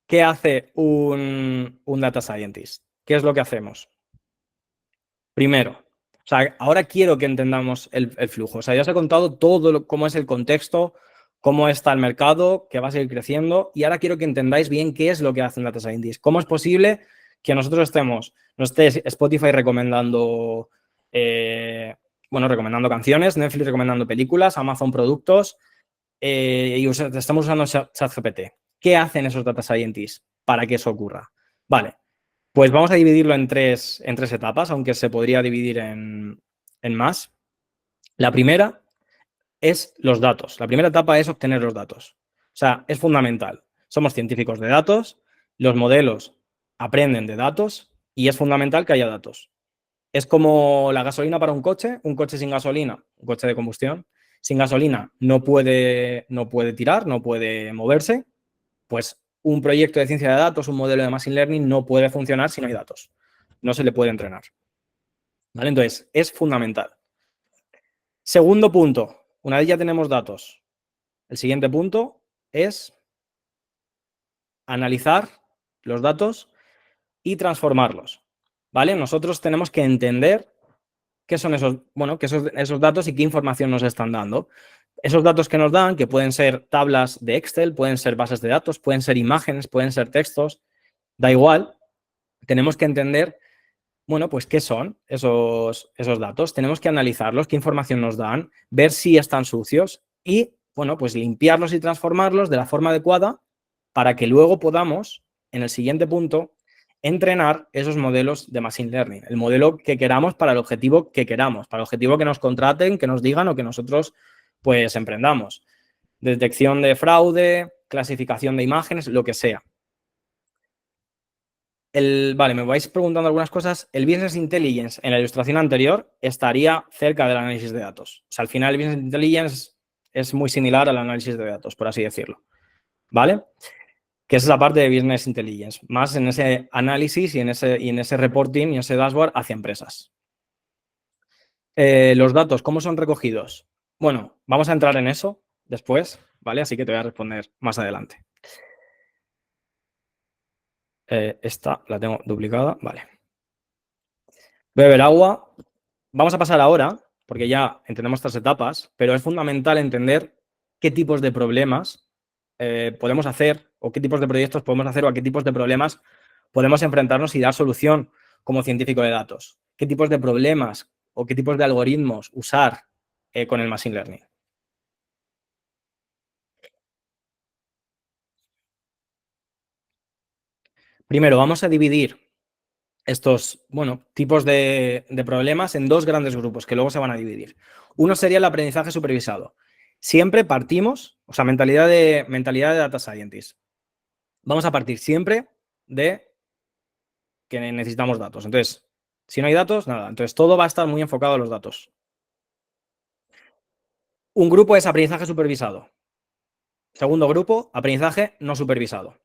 ¿Qué hace un data scientist? ¿Qué es lo que hacemos? Primero, o sea, ahora quiero que entendamos el flujo. O sea, ya os he contado cómo es el contexto, cómo está el mercado, que va a seguir creciendo, y ahora quiero que entendáis bien qué es lo que hace un data scientist. ¿Cómo es posible que nosotros nos esté Spotify recomendando, recomendando canciones, Netflix recomendando películas, Amazon productos, y estamos usando ChatGPT? ¿Qué hacen esos data scientists para que eso ocurra? Vale, pues vamos a dividirlo en tres etapas, aunque se podría dividir en más. La primera es los datos. La primera etapa es obtener los datos. O sea, es fundamental. Somos científicos de datos, los modelos aprenden de datos y es fundamental que haya datos. Es como la gasolina para un coche sin gasolina, un coche de combustión, sin gasolina no puede tirar, no puede moverse. Pues un proyecto de ciencia de datos, un modelo de machine learning no puede funcionar si no hay datos. No se le puede entrenar. ¿Vale? Entonces, es fundamental. Segundo punto, una vez ya tenemos datos, el siguiente punto es analizar los datos y transformarlos. ¿Vale? Nosotros tenemos que entender qué son esos datos y qué información nos están dando. Esos datos que nos dan, que pueden ser tablas de Excel, pueden ser bases de datos, pueden ser imágenes, pueden ser textos, da igual. Tenemos que entender, pues qué son esos datos. Tenemos que analizarlos, qué información nos dan, ver si están sucios y, pues limpiarlos y transformarlos de la forma adecuada para que luego podamos, en el siguiente punto, entrenar esos modelos de Machine Learning, el modelo que queramos para el objetivo que queramos, para el objetivo que nos contraten, que nos digan o que nosotros, pues, emprendamos. Detección de fraude, clasificación de imágenes, lo que sea. Vale, me vais preguntando algunas cosas. El Business Intelligence en la ilustración anterior estaría cerca del análisis de datos. O sea, al final el Business Intelligence es muy similar al análisis de datos, por así decirlo. ¿Vale? Que es esa parte de Business Intelligence, más en ese análisis y en ese reporting y ese dashboard hacia empresas. Los datos, ¿cómo son recogidos? Bueno, vamos a entrar en eso después, ¿vale? Así que te voy a responder más adelante. Esta la tengo duplicada, vale. Voy a beber agua. Vamos a pasar ahora, porque ya entendemos estas etapas, pero es fundamental entender qué tipos de problemas podemos hacer o qué tipos de proyectos podemos hacer o a qué tipos de problemas podemos enfrentarnos y dar solución como científico de datos. ¿Qué tipos de problemas o qué tipos de algoritmos usar con el Machine Learning? Primero, vamos a dividir estos tipos de problemas en dos grandes grupos que luego se van a dividir. Uno sería el aprendizaje supervisado. Siempre partimos, o sea, mentalidad de data scientist. Vamos a partir siempre de que necesitamos datos. Entonces, si no hay datos, nada. Entonces, todo va a estar muy enfocado a los datos. Un grupo es aprendizaje supervisado. Segundo grupo, aprendizaje no supervisado.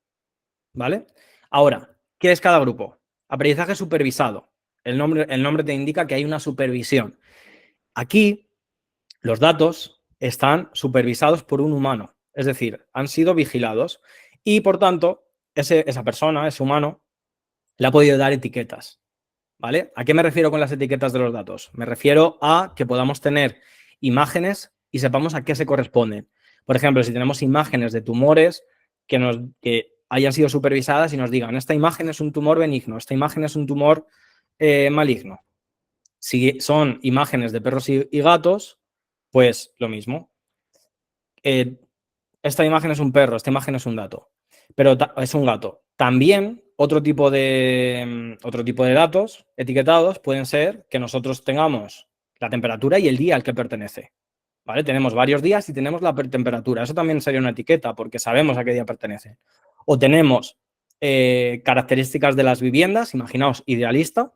¿Vale? Ahora, ¿qué es cada grupo? Aprendizaje supervisado. El nombre te indica que hay una supervisión. Aquí, los datos están supervisados por un humano. Es decir, han sido vigilados. Y, por tanto, esa persona, ese humano, le ha podido dar etiquetas. ¿Vale? ¿A qué me refiero con las etiquetas de los datos? Me refiero a que podamos tener imágenes y sepamos a qué se corresponden. Por ejemplo, si tenemos imágenes de tumores que hayan sido supervisadas y nos digan, esta imagen es un tumor benigno, esta imagen es un tumor maligno. Si son imágenes de perros y gatos, pues lo mismo. Esta imagen es un perro, esta imagen es un gato, pero es un gato. También otro tipo de datos etiquetados pueden ser que nosotros tengamos la temperatura y el día al que pertenece. ¿Vale? Tenemos varios días y tenemos la temperatura. Eso también sería una etiqueta porque sabemos a qué día pertenece. O tenemos características de las viviendas. Imaginaos, Idealista.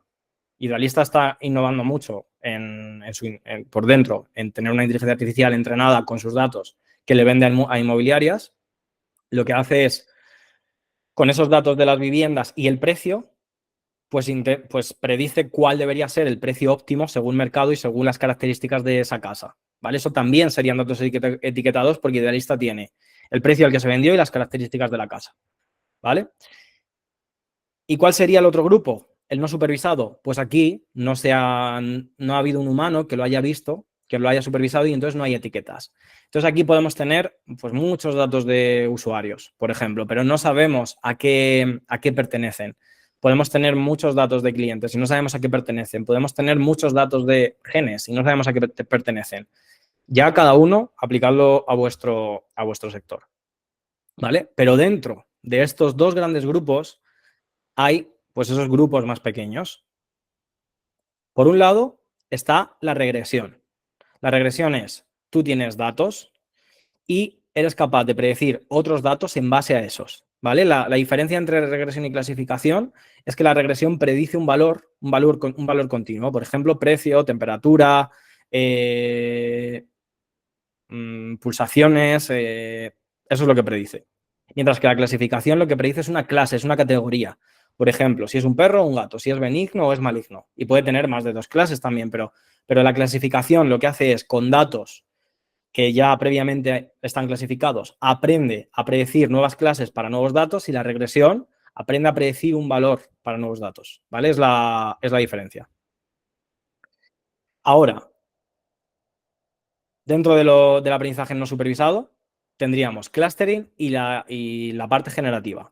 Idealista está innovando mucho por dentro en tener una inteligencia artificial entrenada con sus datos que le vende a inmobiliarias. Lo que hace es, con esos datos de las viviendas y el precio, pues predice cuál debería ser el precio óptimo según mercado y según las características de esa casa. ¿Vale? Eso también serían datos etiquetados porque Idealista tiene el precio al que se vendió y las características de la casa. ¿vale? ¿Y cuál sería el otro grupo? El no supervisado. Pues aquí no ha habido un humano que lo haya visto, que lo haya supervisado y entonces no hay etiquetas. Entonces aquí podemos tener pues, muchos datos de usuarios, por ejemplo, pero no sabemos a qué pertenecen. Podemos tener muchos datos de clientes y no sabemos a qué pertenecen. Podemos tener muchos datos de genes y no sabemos a qué pertenecen. Ya cada uno aplicadlo a vuestro sector, ¿vale? Pero dentro de estos dos grandes grupos hay pues esos grupos más pequeños. Por un lado está la regresión. La regresión es, tú tienes datos y eres capaz de predecir otros datos en base a esos, ¿vale? La diferencia entre regresión y clasificación es que la regresión predice un valor continuo, por ejemplo, precio, temperatura, pulsaciones, eso es lo que predice. Mientras que la clasificación lo que predice es una clase, es una categoría. Por ejemplo, si es un perro o un gato, si es benigno o es maligno. Y puede tener más de dos clases también, pero la clasificación lo que hace es, con datos que ya previamente están clasificados, aprende a predecir nuevas clases para nuevos datos y la regresión aprende a predecir un valor para nuevos datos, ¿vale? Es la diferencia. Ahora, dentro del aprendizaje no supervisado, tendríamos clustering y la parte generativa.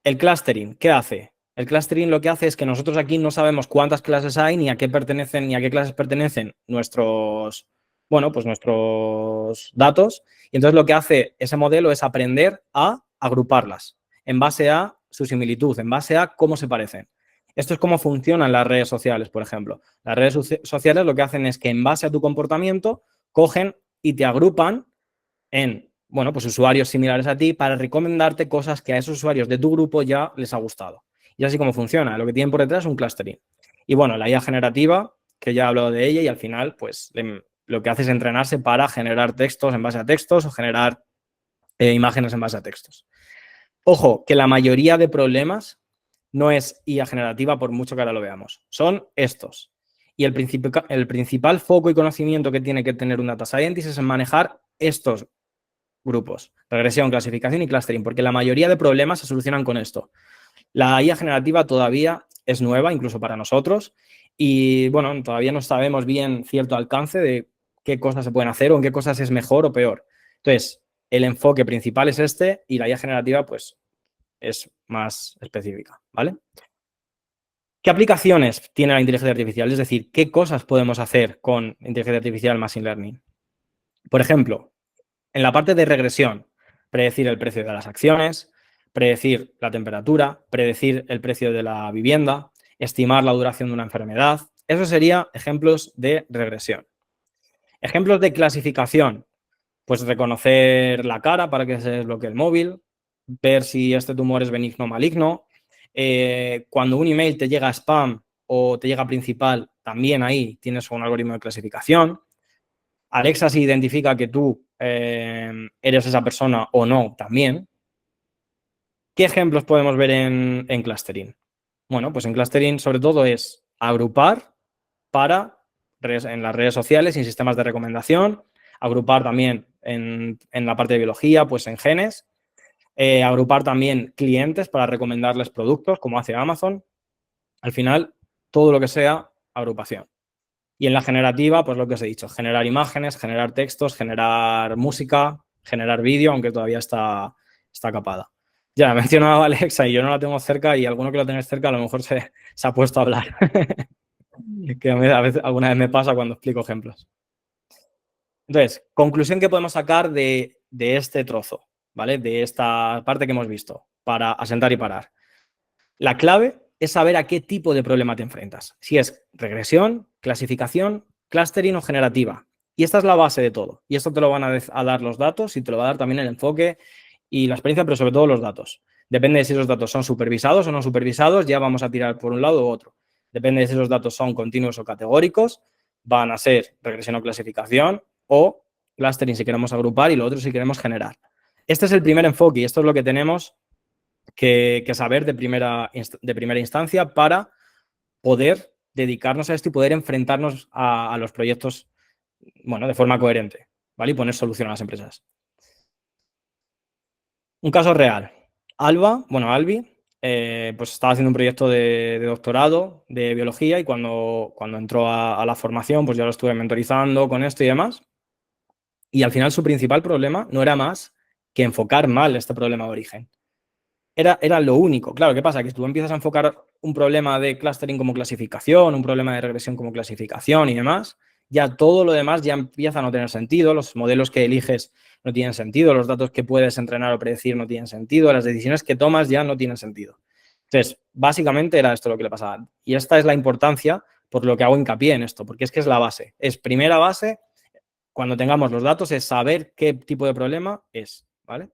El clustering, ¿qué hace? El clustering lo que hace es que nosotros aquí no sabemos cuántas clases hay, ni a qué pertenecen, ni a qué clases pertenecen nuestros datos. Y entonces lo que hace ese modelo es aprender a agruparlas en base a su similitud, en base a cómo se parecen. Esto es cómo funcionan las redes sociales, por ejemplo. Las redes sociales lo que hacen es que en base a tu comportamiento cogen y te agrupan en, pues usuarios similares a ti para recomendarte cosas que a esos usuarios de tu grupo ya les ha gustado. Y así como funciona. Lo que tienen por detrás es un clustering. Y bueno, la IA generativa, que ya he hablado de ella y al final, pues lo que hace es entrenarse para generar textos en base a textos o generar imágenes en base a textos. Ojo, que la mayoría de problemas no es IA generativa por mucho que ahora lo veamos. Son estos. Y el principal foco y conocimiento que tiene que tener un data scientist es en manejar estos grupos: regresión, clasificación y clustering, porque la mayoría de problemas se solucionan con esto. La IA generativa todavía es nueva, incluso para nosotros, y bueno, todavía no sabemos bien cierto alcance de qué cosas se pueden hacer o en qué cosas es mejor o peor. Entonces, el enfoque principal es este y la IA generativa, pues, es más específica, ¿vale? ¿Qué aplicaciones tiene la inteligencia artificial? Es decir, ¿qué cosas podemos hacer con inteligencia artificial, machine learning? Por ejemplo, en la parte de regresión, predecir el precio de las acciones, predecir la temperatura, predecir el precio de la vivienda, estimar la duración de una enfermedad. Eso serían ejemplos de regresión. Ejemplos de clasificación, pues reconocer la cara para que se desbloquee el móvil, ver si este tumor es benigno o maligno. Cuando un email te llega a spam o te llega a principal, también ahí tienes un algoritmo de clasificación. Alexa si identifica que tú eres esa persona o no también. ¿Qué ejemplos podemos ver en clustering? Bueno, pues en clustering sobre todo es agrupar en las redes sociales y en sistemas de recomendación, agrupar también en la parte de biología, pues en genes, agrupar también clientes para recomendarles productos, como hace Amazon. Al final, todo lo que sea agrupación. Y en la generativa, pues lo que os he dicho, generar imágenes, generar textos, generar música, generar vídeo, aunque todavía está capada. Ya, he mencionado a Alexa y yo no la tengo cerca y alguno que la tenés cerca a lo mejor se ha puesto a hablar. Que a veces, alguna vez me pasa cuando explico ejemplos. Entonces, conclusión que podemos sacar de este trozo, ¿vale? De esta parte que hemos visto, para asentar y parar. La clave es saber a qué tipo de problema te enfrentas. Si es regresión, clasificación, clustering o generativa. Y esta es la base de todo. Y esto te lo van a dar los datos y te lo va a dar también el enfoque y la experiencia, pero sobre todo los datos. Depende de si esos datos son supervisados o no supervisados, ya vamos a tirar por un lado u otro. Depende de si esos datos son continuos o categóricos, van a ser regresión o clasificación o clustering si queremos agrupar y lo otro si queremos generar. Este es el primer enfoque y esto es lo que tenemos que saber de primera instancia para poder dedicarnos a esto y poder enfrentarnos a los proyectos, bueno, de forma coherente, ¿vale? Y poner solución a las empresas. Un caso real. Albi, pues estaba haciendo un proyecto de doctorado de biología y cuando entró a la formación, pues yo lo estuve mentorizando con esto y demás. Y al final su principal problema no era más que enfocar mal este problema de origen. Era lo único. Claro, ¿qué pasa? Que tú empiezas a enfocar un problema de clustering como clasificación, un problema de regresión como clasificación y demás, ya todo lo demás ya empieza a no tener sentido, los modelos que eliges no tienen sentido, los datos que puedes entrenar o predecir no tienen sentido, las decisiones que tomas ya no tienen sentido. Entonces, básicamente era esto lo que le pasaba. Y esta es la importancia por lo que hago hincapié en esto, porque es que es la base. Es primera base, cuando tengamos los datos, es saber qué tipo de problema es, ¿vale?